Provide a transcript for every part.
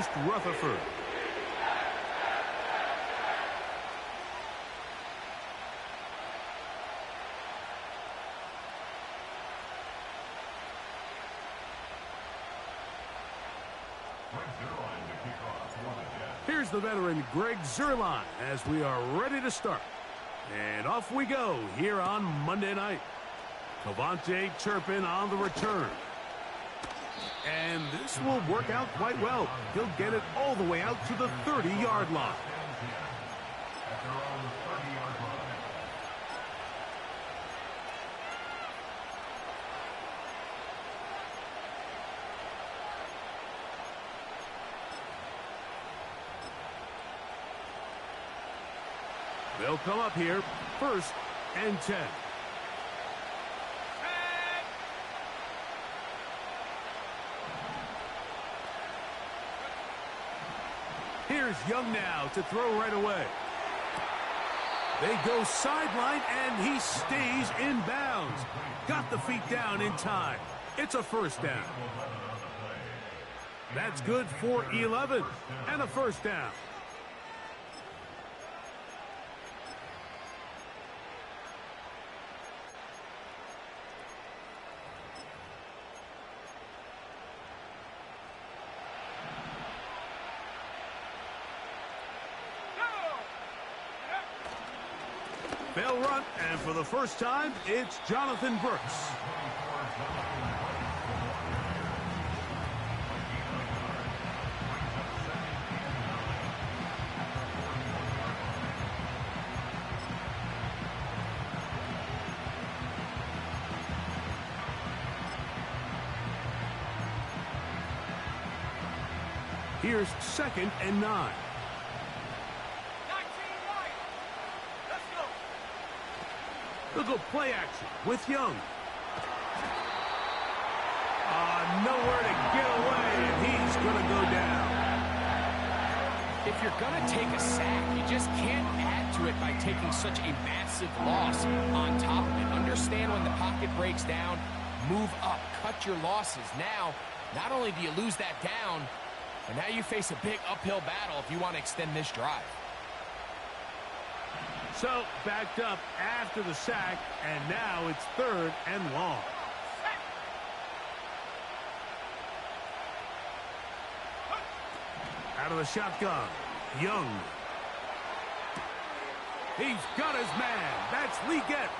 East Rutherford. Here's the veteran Greg Zuerlein as we are ready to start. And off we go here on Monday night. Cavante Turpin on the return. And this will work out quite well. He'll get it all the way out to the 30-yard line. They'll come up here, 1st and 10. Here's Young now to throw right away. They go sideline, and he stays in bounds. Got the feet down in time. It's a 1st down. That's good for 11 and a 1st down. They'll run, and for the first time, it's Jonathan Brooks. Here's 2nd and 9. They'll go play action with Young. Nowhere to get away, and he's going to go down. If you're going to take a sack, you just can't add to it by taking such a massive loss on top of it. Understand when the pocket breaks down, move up, cut your losses. Now, not only do you lose that down, but now you face a big uphill battle if you want to extend this drive. So, backed up after the sack, and now it's 3rd and long. Out of the shotgun, Young. He's got his man. That's Leggett.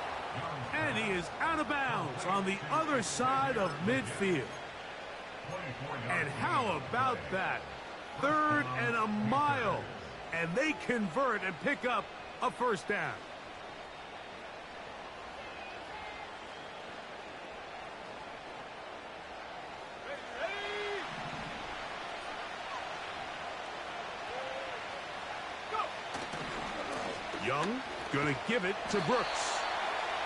And he is out of bounds on the other side of midfield. And how about that? 3rd and a mile. And they convert and pick up a 1st down. Young gonna give it to Brooks.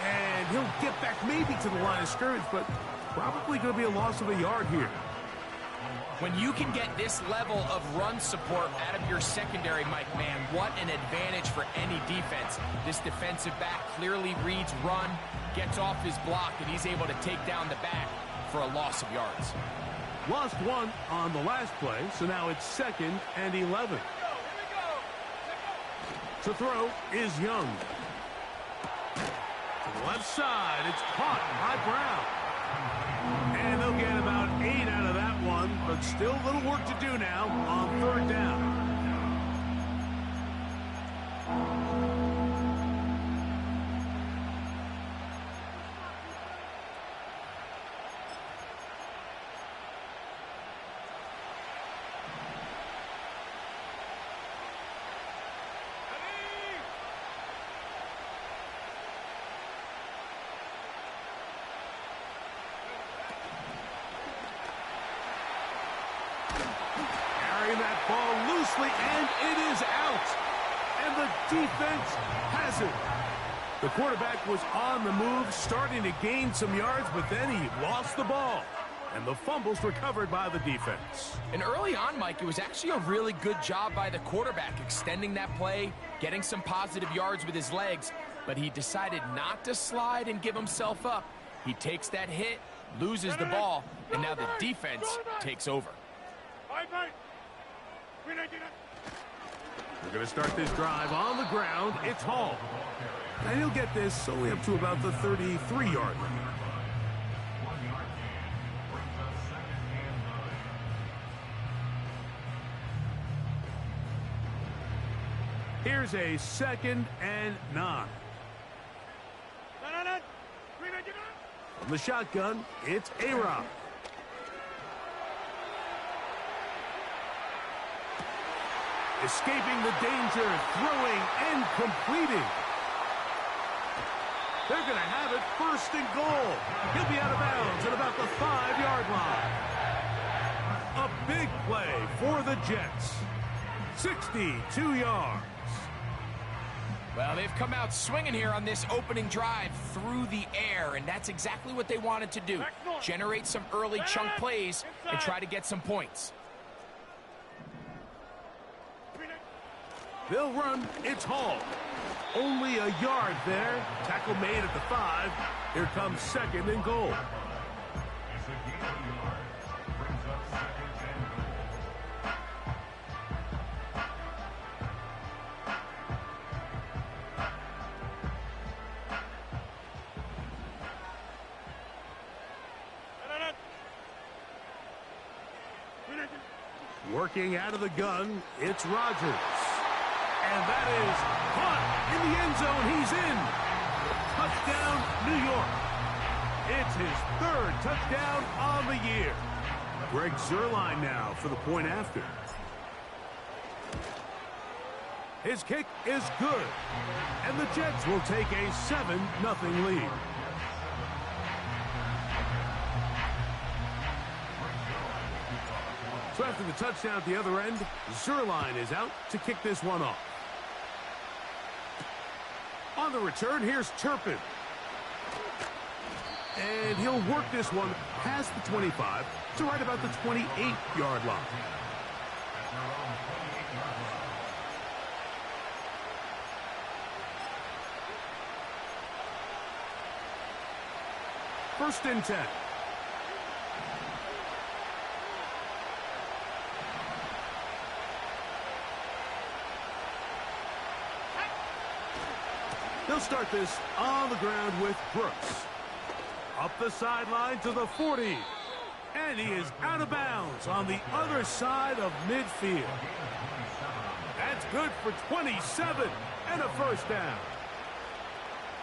And he'll get back maybe to the line of scrimmage, but probably gonna be a loss of a yard here. When you can get this level of run support out of your secondary, Mike, man, what an advantage for any defense. This defensive back clearly reads run, gets off his block, and he's able to take down the back for a loss of yards. Lost 1 on the last play, so now it's 2nd and 11. To throw is Young. To the left side, it's caught by Brown. And they'll get about 8 out of that one, but still a little work to do now on 3rd down. That ball loosely, and it is out. And the defense has it. The quarterback was on the move, starting to gain some yards, but then he lost the ball. And the fumble's recovered by the defense. And early on, Mike, it was actually a really good job by the quarterback, extending that play, getting some positive yards with his legs, but he decided not to slide and give himself up. He takes that hit, loses the ball, and now the defense takes over. We're going to start this drive on the ground. It's Hall. And he'll get this only up to about the 33-yard line. Here's a 2nd and 9. From the shotgun, it's A-Rod. Escaping the danger, throwing and completing. They're going to have it 1st and goal. He'll be out of bounds at about the 5-yard line. A big play for the Jets. 62 yards. Well, they've come out swinging here on this opening drive through the air, and that's exactly what they wanted to do. Generate some early chunk plays and try to get some points. They'll run. It's Hall. Only a yard there. Tackle made at the 5. Here comes 2nd and goal. Working out of the gun, it's Rodgers. And that is caught in the end zone. He's in. Touchdown, New York. It's his 3rd touchdown on the year. Greg Zuerlein now for the point after. His kick is good. And the Jets will take a 7-0 lead. So after the touchdown at the other end, Zuerlein is out to kick this one off. On the return, here's Turpin. And he'll work this one past the 25 to right about the 28-yard line. First and 10. They'll start this on the ground with Brooks. Up the sideline to the 40. And he is out of bounds on the other side of midfield. That's good for 27 and a first down.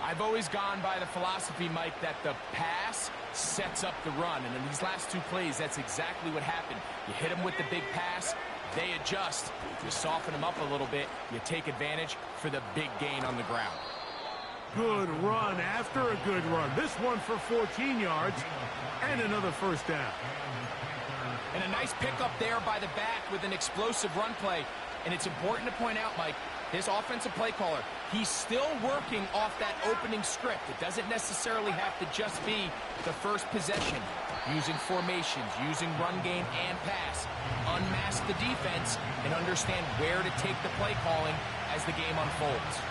I've always gone by the philosophy, Mike, that the pass sets up the run. And in these last 2 plays, that's exactly what happened. You hit them with the big pass, they adjust. You soften them up a little bit, you take advantage for the big gain on the ground. Good run after a good run. This one for 14 yards and another first down. And a nice pickup there by the back with an explosive run play. And it's important to point out, Mike, his offensive play caller, he's still working off that opening script. It doesn't necessarily have to just be the first possession. Using formations, using run game and pass. Unmask the defense and understand where to take the play calling as the game unfolds.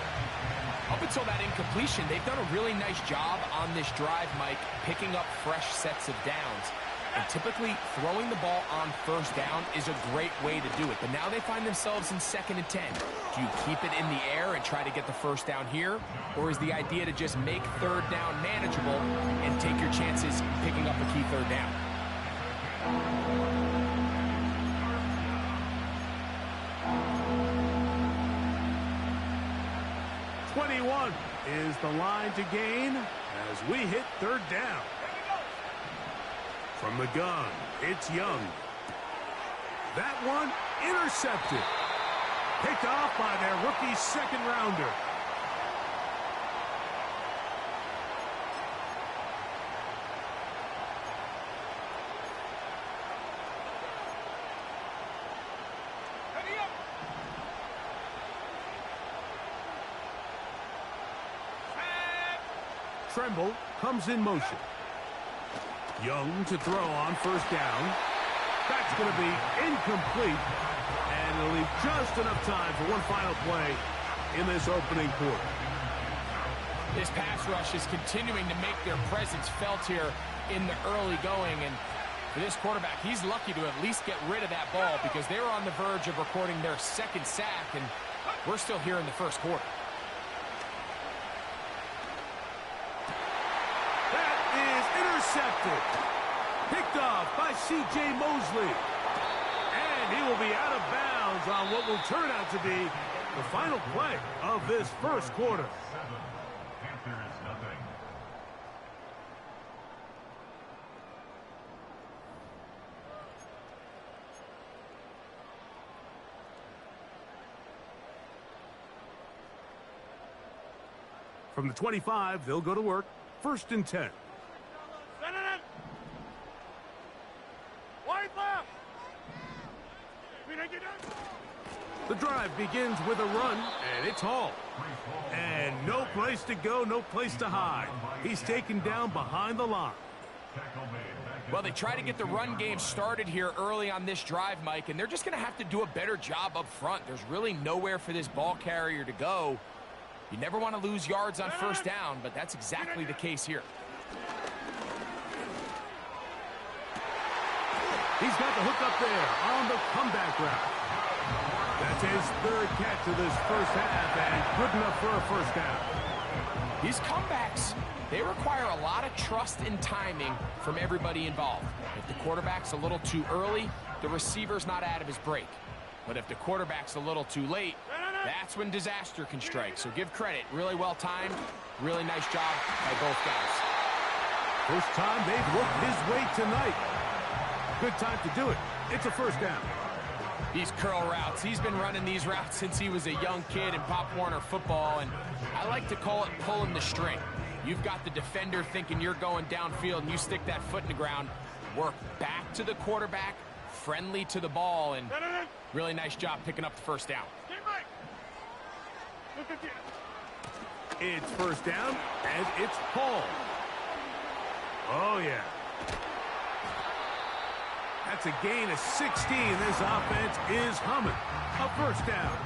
Up until that incompletion, they've done a really nice job on this drive, Mike, picking up fresh sets of downs. And typically, throwing the ball on first down is a great way to do it. But now they find themselves in 2nd and 10. Do you keep it in the air and try to get the first down here? Or is the idea to just make 3rd down manageable and take your chances picking up a key 3rd down? 21 is the line to gain as we hit 3rd down. From the gun, it's Young. That one intercepted. Picked off by their rookie 2nd rounder. Tremble comes in motion. Young to throw on first down. That's going to be incomplete. And it'll leave just enough time for one final play in this opening quarter. This pass rush is continuing to make their presence felt here in the early going. And For this quarterback, he's lucky to at least get rid of that ball because they were on the verge of recording their second sack, and we're still here in the first quarter. That is intercepted. Picked off by C.J. Mosley. And he will be out of bounds on what will turn out to be the final play of this first quarter. Panthers nothing. From the 25, they'll go to work. 1st and 10. The drive begins with a run, and it's Hall. And no place to go, no place to hide. He's taken down behind the line. Well, they try to get the run game started here early on this drive, Mike, and they're just going to have to do a better job up front. There's really nowhere for this ball carrier to go. You never want to lose yards on first down, but that's exactly the case here. He's got the hook up there on the comeback route. That's his 3rd catch of this first half, and good enough for a first down. These comebacks, they require a lot of trust and timing from everybody involved. If the quarterback's a little too early, the receiver's not out of his break. But if the quarterback's a little too late, that's when disaster can strike. So give credit. Really well timed. Really nice job by both guys. First time they've worked his way tonight. Good time to do it. It's a first down. These curl routes, he's been running these routes since he was a young kid in Pop Warner football, and I like to call it pulling the string. You've got the defender thinking you're going downfield, and you stick that foot in the ground, work back to the quarterback, friendly to the ball, and really nice job picking up the first down. It's first down, and it's Paul. Oh, yeah. That's a gain of 16. This offense is humming. A first down.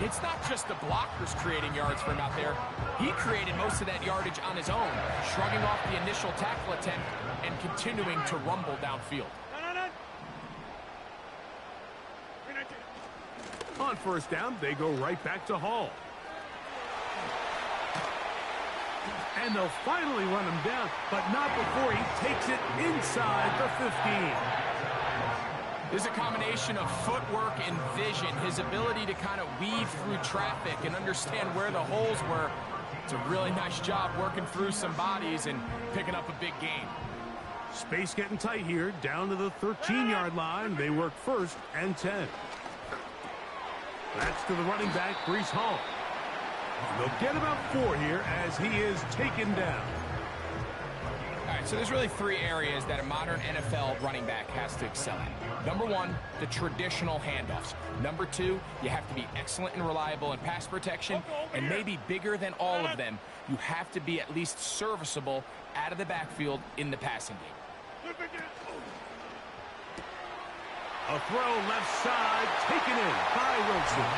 It's not just the blockers creating yards for him out there. He created most of that yardage on his own, shrugging off the initial tackle attempt and continuing to rumble downfield. On first down, they go right back to Hall. And they'll finally run him down, but not before he takes it inside the 15. There's a combination of footwork and vision, his ability to kind of weave through traffic and understand where the holes were. It's a really nice job working through some bodies and picking up a big gain. Space getting tight here, down to the 13-yard line. They work 1st and 10. That's to the running back, Breece Hall. They'll get about 4 here as he is taken down. All right, so there's really 3 areas that a modern NFL running back has to excel at. Number 1, the traditional handoffs. Number 2, you have to be excellent and reliable in pass protection. And maybe bigger than all of them, you have to be at least serviceable out of the backfield in the passing game. A throw left side, taken in by Wilson.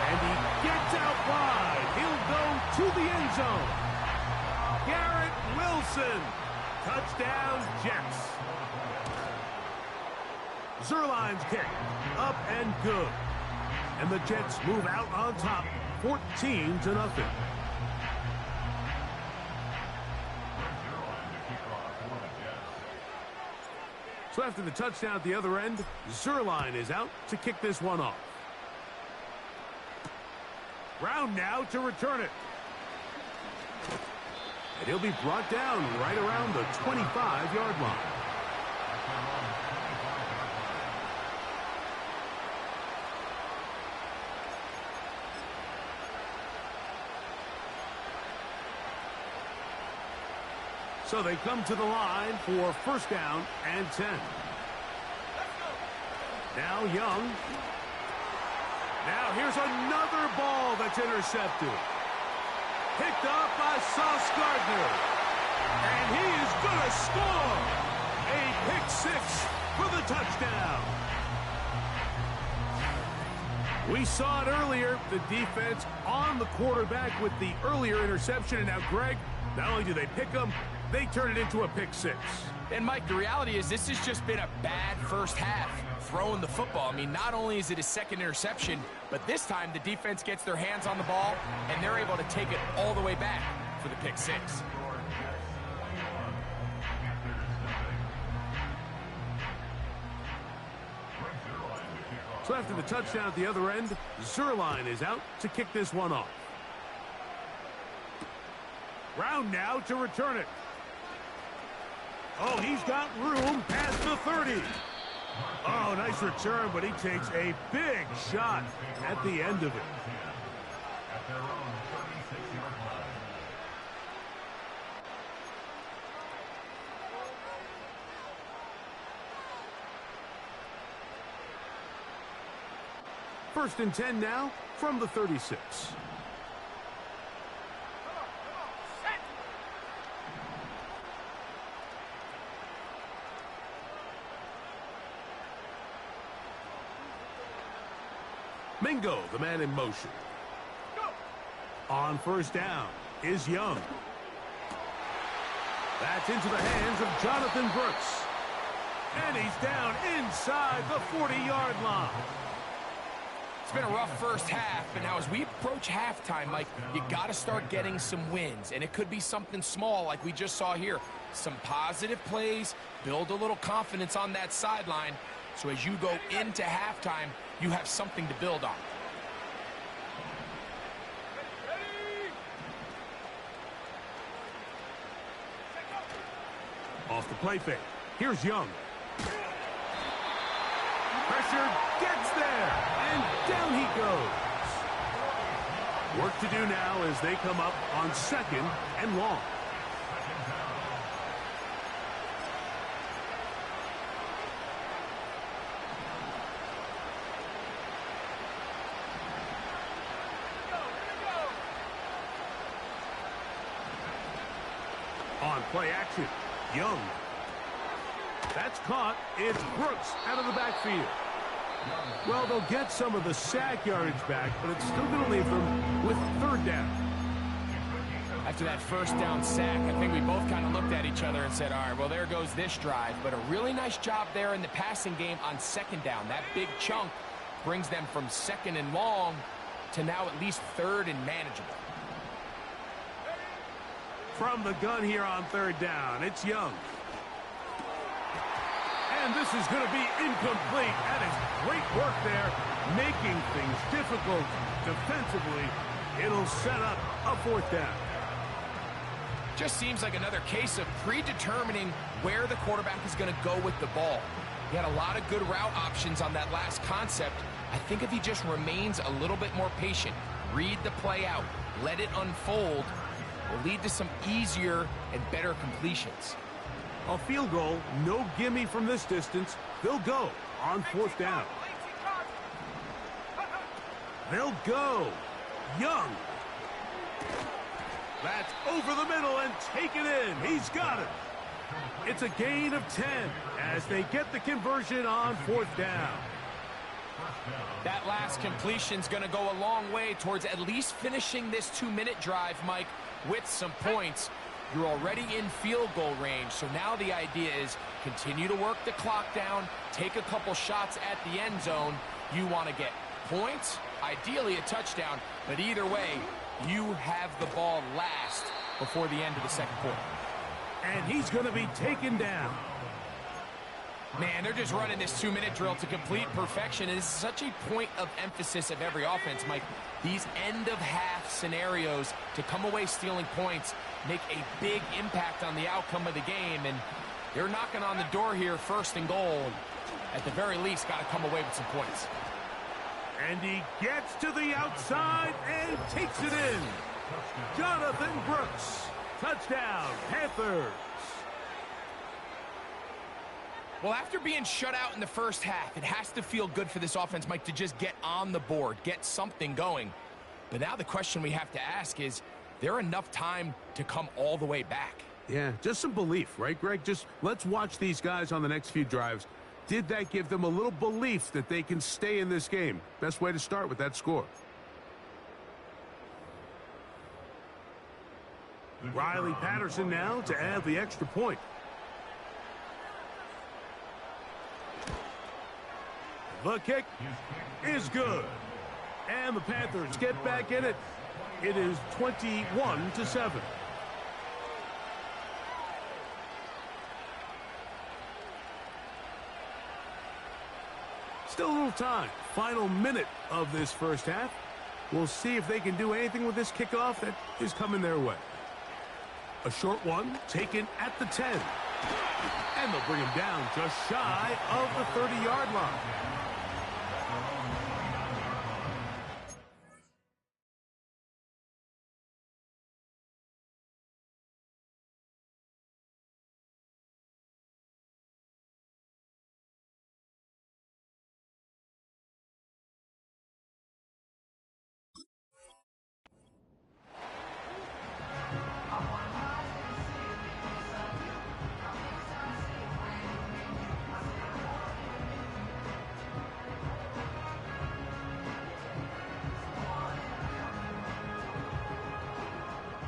And he gets out wide. He'll go to the end zone. Garrett Wilson. Touchdown, Jets. Zerline's kick. Up and good. And the Jets move out on top, 14-0. So after the touchdown at the other end, Zerline is out to kick this one off. Brown now to return it. And he'll be brought down right around the 25-yard line. So they come to the line for first down and 10. Now Young. Now here's another ball that's intercepted. Picked up by Sauce Gardner. And he is going to score. A pick 6 for the touchdown. We saw it earlier, the defense on the quarterback with the earlier interception. And now, Greg, not only do they pick him, they turn it into a pick 6. And, Mike, the reality is this has just been a bad first half throwing the football. I mean, not only is it a second interception, but this time the defense gets their hands on the ball, and they're able to take it all the way back for the pick six. So after the touchdown at the other end, Zuerlein is out to kick this one off. Brown now to return it. Oh, he's got room past the 30. Oh, nice return, but he takes a big shot at the end of it. At their own 36-yard line. First and 10 now from the 36. Mingo, the man in motion. On first down is Young. That's into the hands of Jonathan Brooks. And he's down inside the 40-yard line. It's been a rough first half, but now as we approach halftime, Mike, you got to start getting some wins. And it could be something small like we just saw here. Some positive plays, build a little confidence on that sideline. So as you go into halftime, you have something to build on. Off the play fake. Here's Young. Pressure gets there, and down he goes. Work to do now as they come up on second and long. On play action, Young. That's caught. It's Brooks out of the backfield. Well, they'll get some of the sack yardage back, but it's still going to leave them with third down. After that first down sack, I think we both kind of looked at each other and said, all right, well, there goes this drive. But a really nice job there in the passing game on second down. That big chunk brings them from second and long to now at least third and manageable. From the gun here on third down, it's Young. And this is going to be incomplete. That is great work there, making things difficult defensively. It'll set up a fourth down. Just seems like another case of predetermining where the quarterback is going to go with the ball. He had a lot of good route options on that last concept. I think if he just remains a little bit more patient, read the play out, let it unfold, will lead to some easier and better completions. A field goal, no gimme from this distance. They'll go on fourth down. They'll go. Young. That's over the middle and take it in. He's got it. It's a gain of 10 as they get the conversion on fourth down. That last completion's going to go a long way towards at least finishing this 2-minute drive, Mike, with some points. You're already in field goal range, so now the idea is continue to work the clock down, take a couple shots at the end zone. You want to get points, ideally a touchdown, but either way, you have the ball last before the end of the second quarter. And he's going to be taken down. Man, they're just running this 2-minute drill to complete perfection. It is such a point of emphasis of every offense, Mike. These end-of-half scenarios to come away stealing points make a big impact on the outcome of the game, and they're knocking on the door here, first and goal. At the very least, got to come away with some points. And he gets to the outside and takes it in. Jonathan Brooks. Touchdown, Panthers. Well, after being shut out in the first half, it has to feel good for this offense, Mike, to just get on the board, get something going. But now the question we have to ask is there enough time to come all the way back? Yeah, just some belief, right, Greg? Just let's watch these guys on the next few drives. Did that give them a little belief that they can stay in this game? Best way to start with that score. Riley Patterson now to add the extra point. The kick is good. And the Panthers get back in it. It is 21-7. Still a little time. Final minute of this first half. We'll see if they can do anything with this kickoff that is coming their way. A short one taken at the 10. And they'll bring him down just shy of the 30-yard line.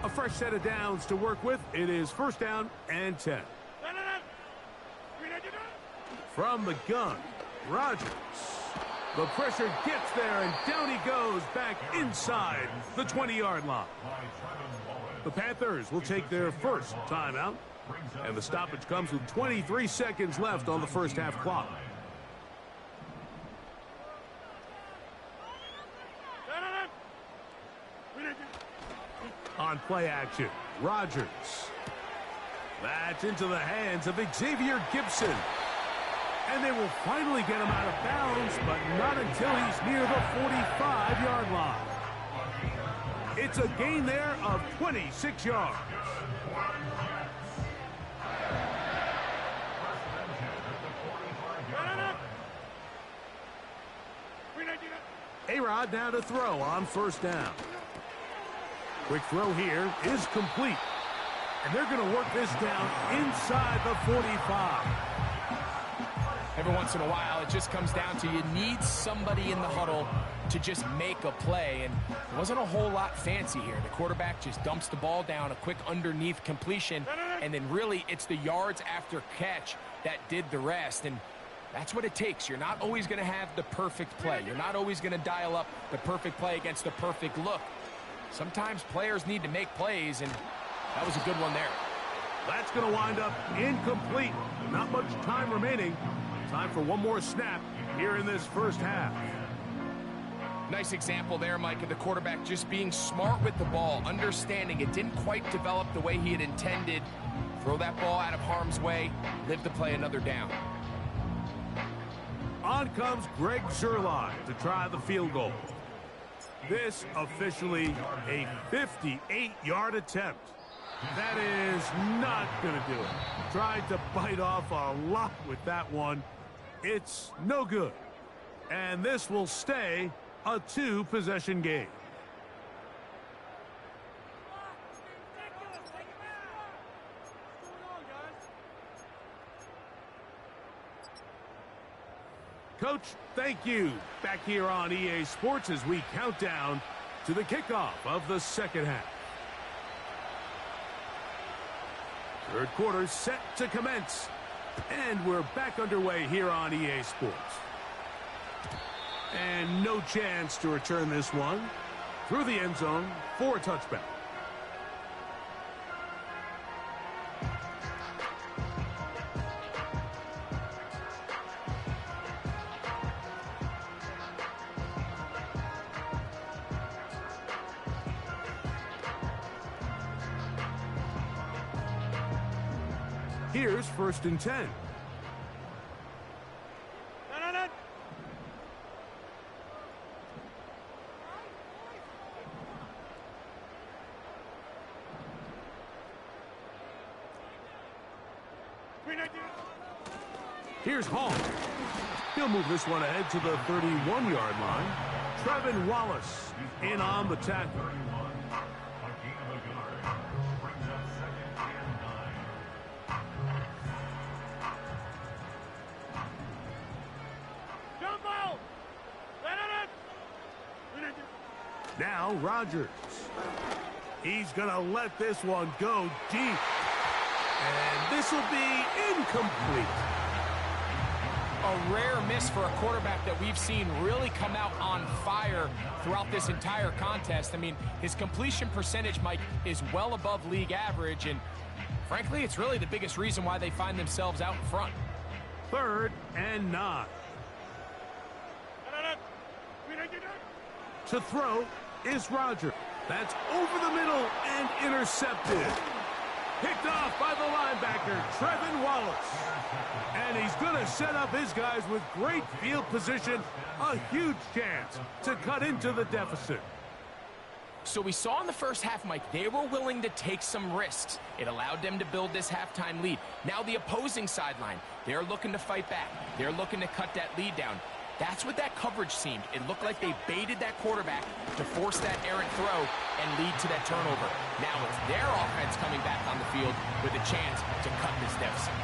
A fresh set of downs to work with. It is first down and 10. From the gun, Rodgers. The pressure gets there, and down he goes back inside the 20-yard line. The Panthers will take their first timeout, and the stoppage comes with 23 seconds left on the first half clock. On play action, Rodgers. That's into the hands of Xavier Gibson. And they will finally get him out of bounds, but not until he's near the 45-yard line. It's a gain there of 26 yards. A-Rod now to throw on first down. Quick throw here is complete. And they're going to work this down inside the 45. Every once in a while, it just comes down to you need somebody in the huddle to just make a play. And it wasn't a whole lot fancy here. The quarterback just dumps the ball down, a quick underneath completion, and then really it's the yards after catch that did the rest. And that's what it takes. You're not always going to have the perfect play. You're not always going to dial up the perfect play against the perfect look. Sometimes players need to make plays, and that was a good one there. That's going to wind up incomplete. Not much time remaining. Time for one more snap here in this first half. Nice example there, Mike, of the quarterback just being smart with the ball, understanding it didn't quite develop the way he had intended. Throw that ball out of harm's way, live to play another down. On comes Greg Zuerlein to try the field goal. This officially a 58-yard attempt. That is not going to do it. Tried to bite off a lot with that one. It's no good. And this will stay a two-possession game. Coach, thank you. Back here on EA Sports as we count down to the kickoff of the second half. Third quarter set to commence. And we're back underway here on EA Sports. And no chance to return this one through the end zone for a touchback. Here's first and 10. Here's Hall. He'll move this one ahead to the 31-yard line. Trevin Wallace in on the tackle. Now Rodgers. He's going to let this one go deep. And this will be incomplete. A rare miss for a quarterback that we've seen really come out on fire throughout this entire contest. I mean, his completion percentage, Mike, is well above league average, and frankly, it's really the biggest reason why they find themselves out in front. 3rd and 9. To throw is Roger. That's over the middle and intercepted. Picked off by the linebacker, Trevin Wallace. And he's going to set up his guys with great field position. A huge chance to cut into the deficit. So we saw in the first half, Mike, they were willing to take some risks. It allowed them to build this halftime lead. Now the opposing sideline, they're looking to fight back. They're looking to cut that lead down. That's what that coverage seemed. It looked like they baited that quarterback to force that errant throw and lead to that turnover. Now it's their offense coming back on the field with a chance to cut this deficit.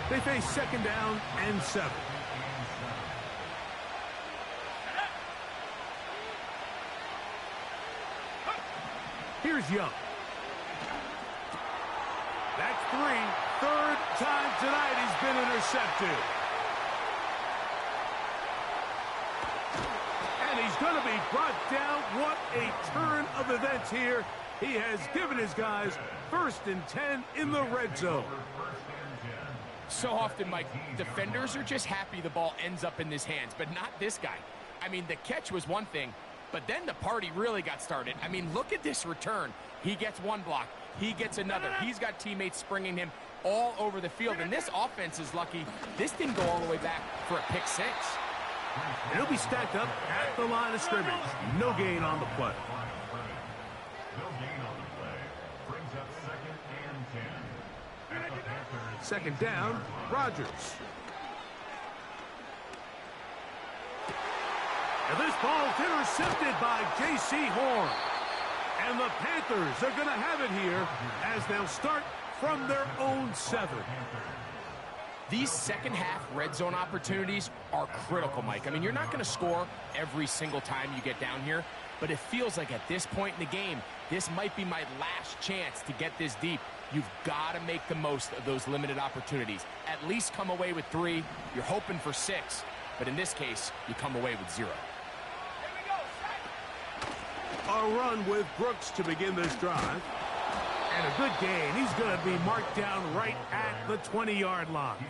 They face 2nd down and 7. Here's Young. That's 3. 3rd time tonight he's been intercepted. And he's going to be brought down. What a turn of events here. He has given his guys 1st and 10 in the red zone. So often, Mike, defenders are just happy the ball ends up in his hands, but not this guy. I mean, the catch was one thing, but then the party really got started. I mean, look at this return. He gets one block. He gets another. He's got teammates springing him all over the field, and this offense is lucky this didn't go all the way back for a pick 6. And he'll be stacked up at the line of scrimmage. No gain on the play. No gain on the play. Brings up 2nd and 10. At the Panthers. 2nd down, Rodgers. And this ball's intercepted by J.C. Horn. And the Panthers are going to have it here as they'll start from their own 7. These second half red zone opportunities are critical, Mike. I mean, you're not going to score every single time you get down here, but it feels like at this point in the game, this might be my last chance to get this deep. You've got to make the most of those limited opportunities. At least come away with 3. You're hoping for 6, but in this case, you come away with 0. A run with Brooks to begin this drive. And a good gain. He's going to be marked down right at the 20-yard line.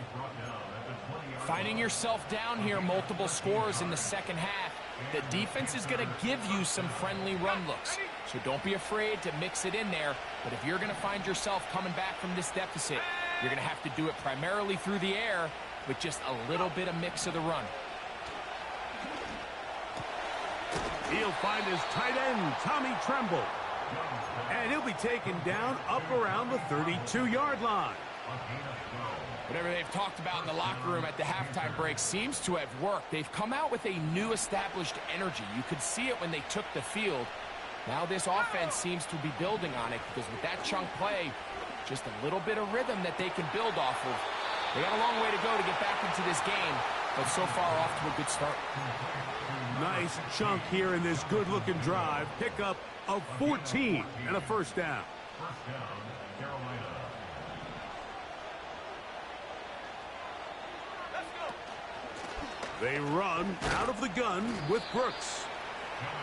Finding yourself down here, multiple scores in the second half. The defense is going to give you some friendly run looks. So don't be afraid to mix it in there. But if you're going to find yourself coming back from this deficit, you're going to have to do it primarily through the air with just a little bit of mix of the run. He'll find his tight end, Tommy Tremble. And he'll be taken down up around the 32-yard line. Whatever they've talked about in the locker room at the halftime break seems to have worked. They've come out with a new established energy. You could see it when they took the field. Now this offense seems to be building on it because with that chunk play, just a little bit of rhythm that they can build off of. They got a long way to go to get back into this game, but so far off to a good start. Nice chunk here in this good-looking drive. Pick up of 14 and a 1st down. First down, Carolina. They run out of the gun with Brooks.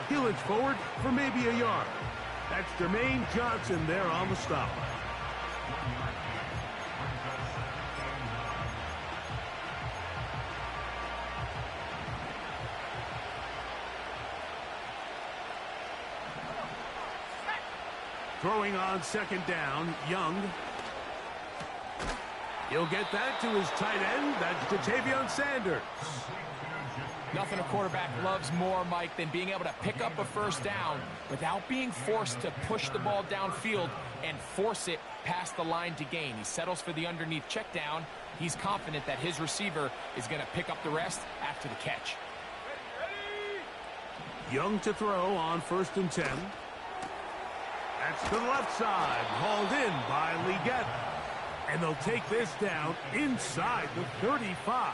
He'll inch forward for maybe a yard. That's Jermaine Johnson there on the stop. Throwing on 2nd down, Young. He'll get that to his tight end. That's Ja'Tavion Sanders. Nothing a quarterback loves more, Mike, than being able to pick up a 1st down without being forced to push the ball downfield and force it past the line to gain. He settles for the underneath check down. He's confident that his receiver is going to pick up the rest after the catch. Young to throw on 1st and 10. That's to the left side, hauled in by Leggett. And they'll take this down inside the 35.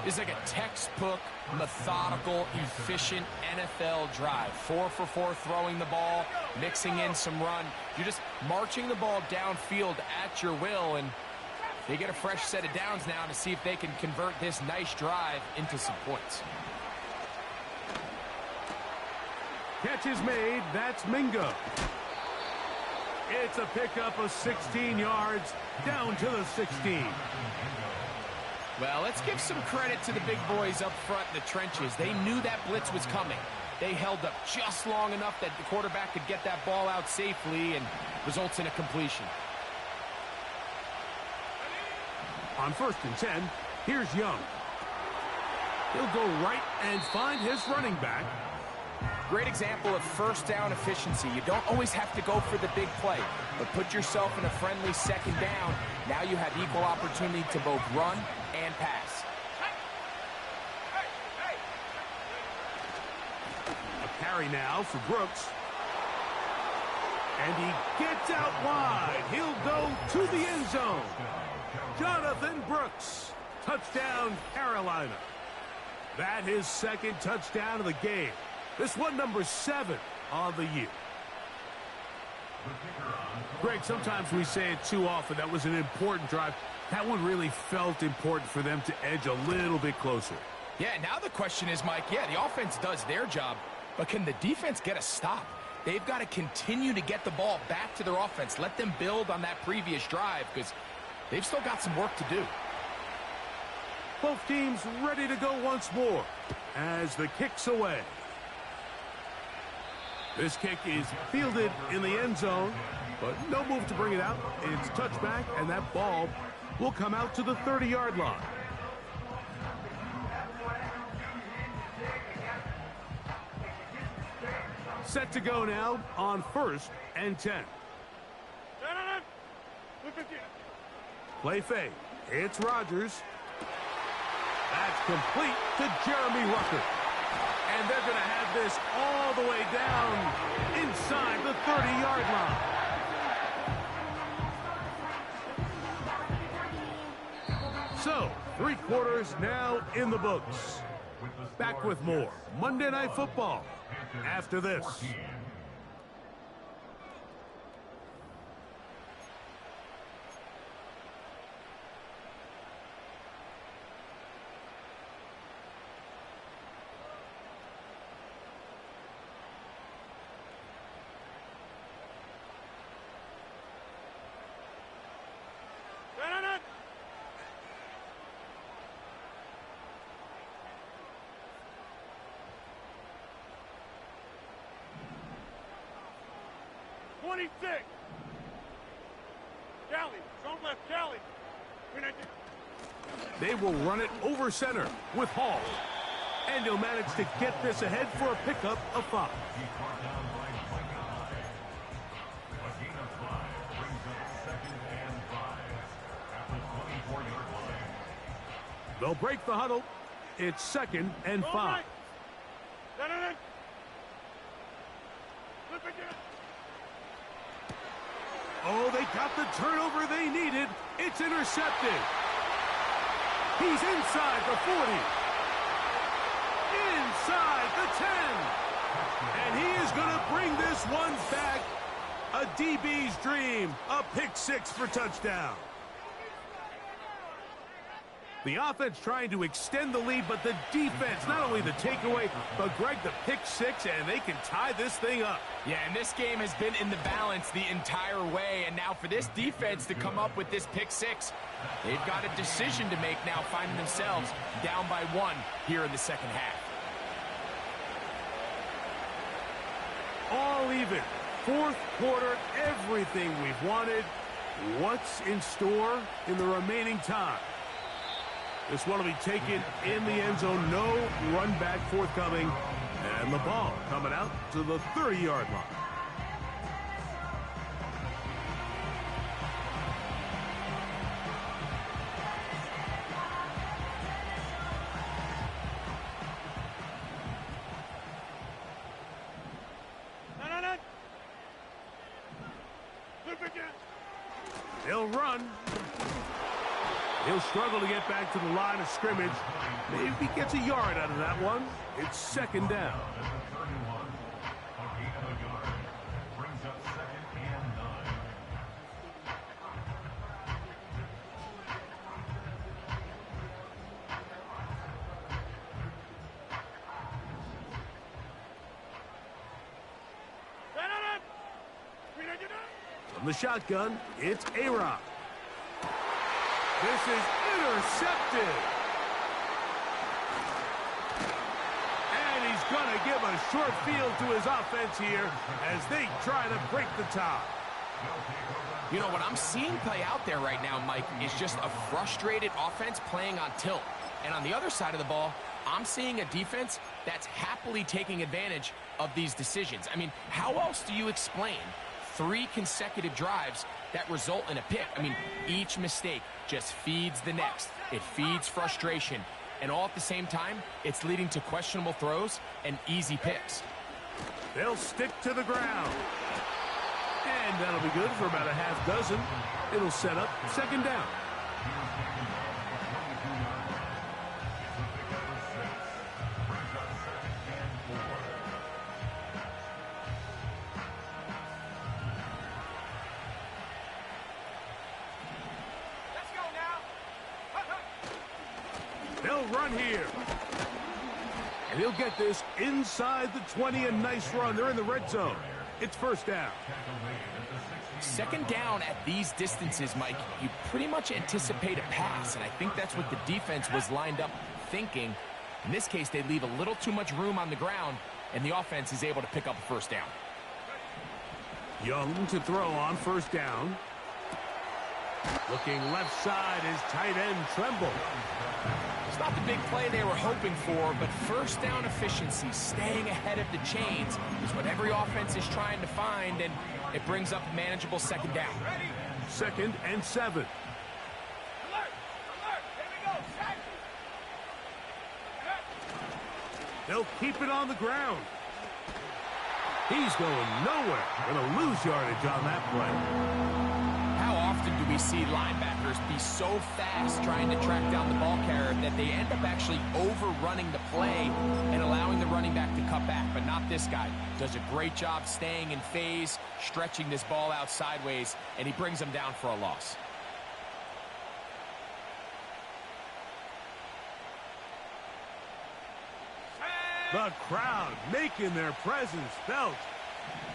It's like a textbook, methodical, efficient NFL drive. 4 for 4 throwing the ball, mixing in some run. You're just marching the ball downfield at your will, and They get a fresh set of downs now to see if they can convert this nice drive into some points. Catch is made. That's Mingo. It's a pickup of 16 yards down to the 16. Well, let's give some credit to the big boys up front in the trenches. They knew that blitz was coming. They held up just long enough that the quarterback could get that ball out safely and results in a completion. On 1st and 10, here's Young. He'll go right and find his running back. Great example of first down efficiency. You don't always have to go for the big play, but put yourself in a friendly second down. Now you have equal opportunity to both run and pass. A carry now for Brooks. And he gets out wide. He'll go to the end zone. Jonathan Brooks. Touchdown, Carolina. That his second touchdown of the game. This one number 7 on the year. Greg, sometimes we say it too often. That was an important drive. That one really felt important for them to edge a little bit closer. Yeah, now the question is, Mike, yeah, the offense does their job, but can the defense get a stop? They've got to continue to get the ball back to their offense. Let them build on that previous drive because they've still got some work to do. Both teams ready to go once more as the kick's away. This kick is fielded in the end zone, but no move to bring it out. It's touchback, and that ball will come out to the 30-yard line. Set to go now on 1st and 10. Play fake. It's Rodgers. That's complete to Jeremy Ruckert. And they're going to have this all the way down inside the 30-yard line. So, 3 quarters now in the books. Back with more Monday Night Football after this. They will run it over center with Hall. And he'll manage to get this ahead for a pickup of 5. They'll break the huddle. It's 2nd and 5. Oh, they got the turnover they needed. It's intercepted. He's inside the 40. Inside the 10. And he is going to bring this one back. A DB's dream. A pick 6 for touchdown. The offense trying to extend the lead, but the defense, not only the takeaway, but Greg, the pick 6, and they can tie this thing up. Yeah, and this game has been in the balance the entire way, and now for this defense to come up with this pick 6, they've got a decision to make now, finding themselves down by 1 here in the second half. All even. 4th quarter, everything we've wanted. What's in store in the remaining time? This one will be taken in the end zone. No run back forthcoming. And the ball coming out to the 30-yard line. He'll run. He'll struggle to get back to the line of scrimmage. Maybe he gets a yard out of that one. It's 2nd down. From the shotgun, it's A-Rod. This is intercepted. And he's going to give a short field to his offense here as they try to break the tie. You know, what I'm seeing play out there right now, Mike, is just a frustrated offense playing on tilt. And on the other side of the ball, I'm seeing a defense that's happily taking advantage of these decisions. I mean, how else do you explain 3 consecutive drives that result in a pick? I mean, each mistake just feeds the next. It feeds frustration. And all at the same time, it's leading to questionable throws and easy picks. They'll stick to the ground. And that'll be good for about a half dozen. It'll set up second down. They'll run here. And he'll get this inside the 20. A nice run. They're in the red zone. It's first down. Second down at these distances, Mike, you pretty much anticipate a pass, and I think that's what the defense was lined up thinking. In this case, they leave a little too much room on the ground, and the offense is able to pick up a first down. Young to throw on first down. Looking left side is tight end Tremble. It's not the big play they were hoping for, but first down efficiency, staying ahead of the chains, is what every offense is trying to find, and it brings up manageable second down. 2nd and 7. They'll keep it on the ground. He's going nowhere. Going to lose yardage on that play. How often do we see linebackers be so fast trying to track down the ball carrier that they end up actually overrunning the play and allowing the running back to cut back? But not this guy. Does a great job staying in phase, stretching this ball out sideways, and he brings him down for a loss. The crowd making their presence felt.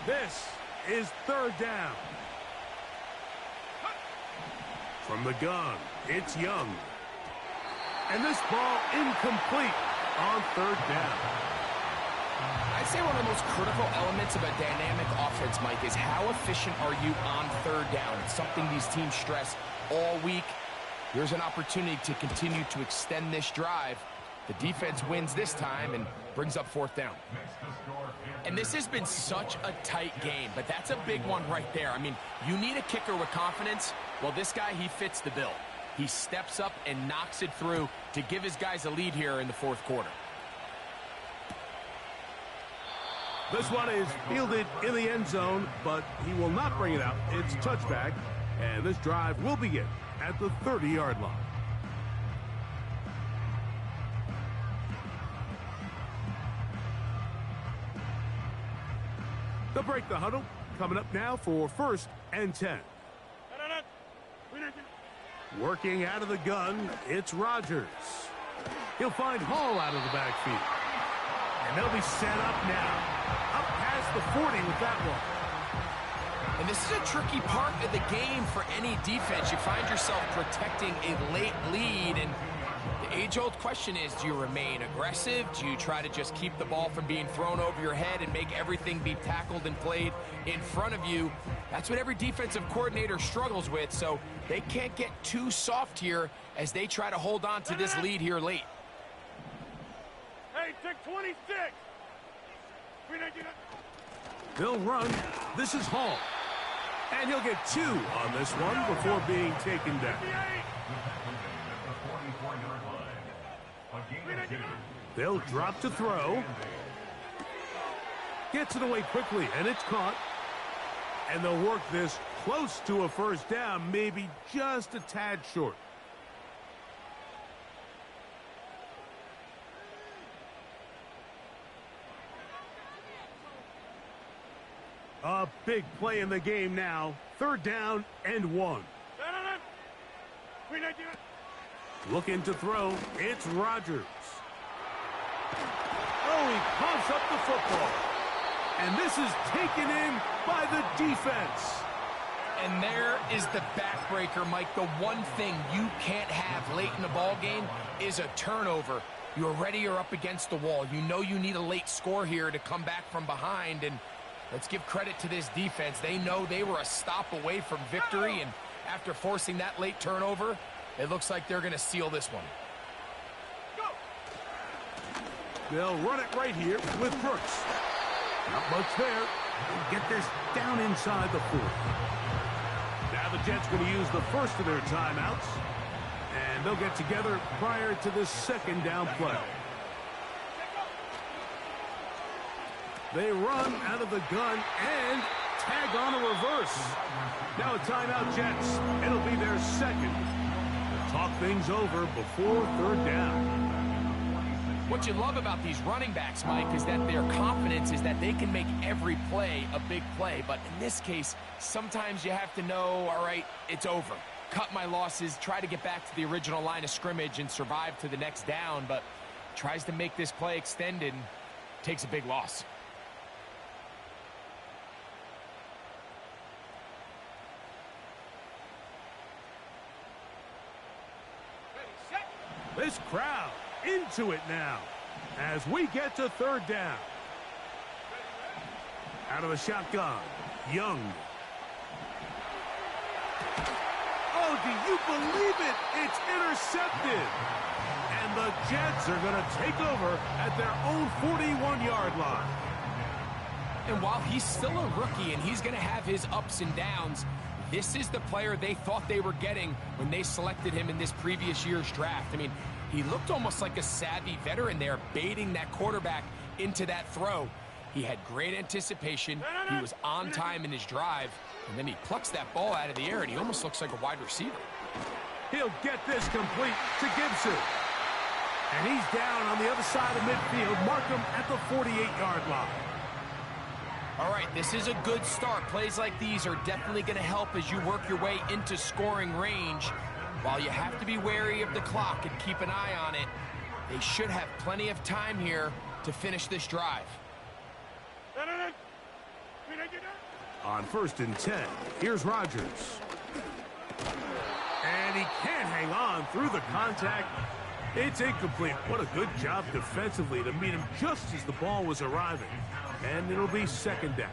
This is third down. From the gun, it's Young. And this ball incomplete on third down. I'd say one of the most critical elements of a dynamic offense, Mike, is how efficient are you on third down? It's something these teams stress all week. Here's an opportunity to continue to extend this drive. The defense wins this time and brings up fourth down. And this has been such a tight game, but that's a big one right there. I mean, you need a kicker with confidence. Well, this guy, he fits the bill. He steps up and knocks it through to give his guys a lead here in the fourth quarter. This one is fielded in the end zone, but he will not bring it out. It's touchback, and this drive will begin at the 30-yard line. They'll break the huddle. Coming up now for 1st and 10. Working out of the gun, it's Rodgers. He'll find Hall out of the backfield. And they'll be set up now. Up past the 40 with that one. And this is a tricky part of the game for any defense. You find yourself protecting a late lead, and the age-old question is, do you remain aggressive? Do you try to just keep the ball from being thrown over your head and make everything be tackled and played in front of you? That's what every defensive coordinator struggles with, so they can't get too soft here as they try to hold on to this lead here late. Hey, take 26! They'll run. This is Hall. And he'll get 2 on this one before being taken down. They'll drop to throw. Gets it away quickly, and it's caught. And they'll work this close to a first down, maybe just a tad short. A big play in the game now. 3rd down and 1. Looking to throw. It's Rodgers. Oh, he pumps up the football. And this is taken in by the defense. And there is the backbreaker, Mike. The one thing you can't have late in the ball game is a turnover. You're ready or up against the wall. You know you need a late score here to come back from behind. And let's give credit to this defense. They know they were a stop away from victory. And after forcing that late turnover, it looks like they're going to seal this one. They'll run it right here with Brooks. Not much there. Get this down inside the 40. Now the Jets going to use the first of their timeouts. And they'll get together prior to the second down play. They run out of the gun and tag on a reverse. Now a timeout, Jets. It'll be their second. To talk things over before third down. What you love about these running backs, Mike, is that their confidence is that they can make every play a big play. But in this case, sometimes you have to know, all right, it's over. Cut my losses, try to get back to the original line of scrimmage and survive to the next down, but tries to make this play extended and takes a big loss. This crowd into it now as we get to third down. Out of the shotgun, Young. Oh, do you believe it? It's intercepted. And the Jets are going to take over at their own 41-yard line. And while he's still a rookie and he's going to have his ups and downs, this is the player they thought they were getting when they selected him in this previous year's draft. I mean, he looked almost like a savvy veteran there, baiting that quarterback into that throw. He had great anticipation. He was on time in his drive, and then he plucks that ball out of the air, and he almost looks like a wide receiver. He'll get this complete to Gibson. And he's down on the other side of midfield. Mark him at the 48-yard line. All right, this is a good start. Plays like these are definitely going to help as you work your way into scoring range. While you have to be wary of the clock and keep an eye on it, they should have plenty of time here to finish this drive. On 1st and 10, here's Rodgers. And he can't hang on through the contact. It's incomplete. What a good job defensively to meet him just as the ball was arriving. And it'll be second down.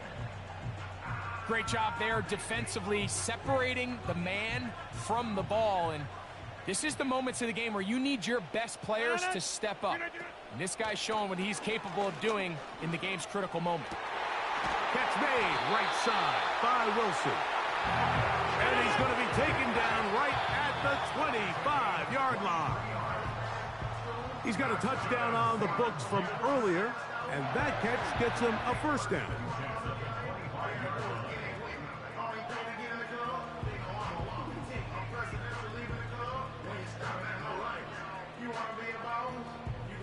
Great job there defensively, separating the man from the ball. And this is the moments of the game where you need your best players to step up. And this guy's showing what he's capable of doing in the game's critical moment. Catch made right side by Wilson. And he's going to be taken down right at the 25-yard line. He's got a touchdown on the books from earlier, and that catch gets him a first down.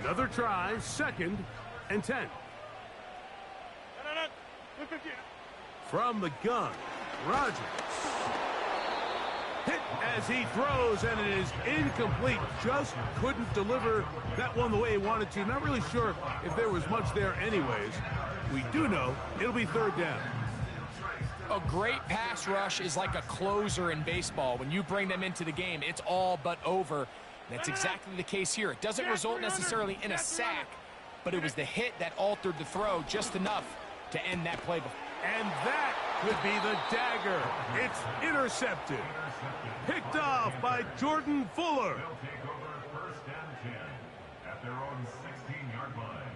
Another try, 2nd and 10. From the gun, Rodgers. Hit as he throws, and it is incomplete. Just couldn't deliver that one the way he wanted to. Not really sure if there was much there anyways. We do know it'll be third down. A great pass rush is like a closer in baseball. When you bring them into the game, it's all but over. That's exactly the case here. It doesn't result necessarily in a sack, but it was the hit that altered the throw just enough to end that play. And that could be the dagger. It's intercepted. Picked off by Jordan Fuller. They'll take over 1st and 10 at their own 16-yard line.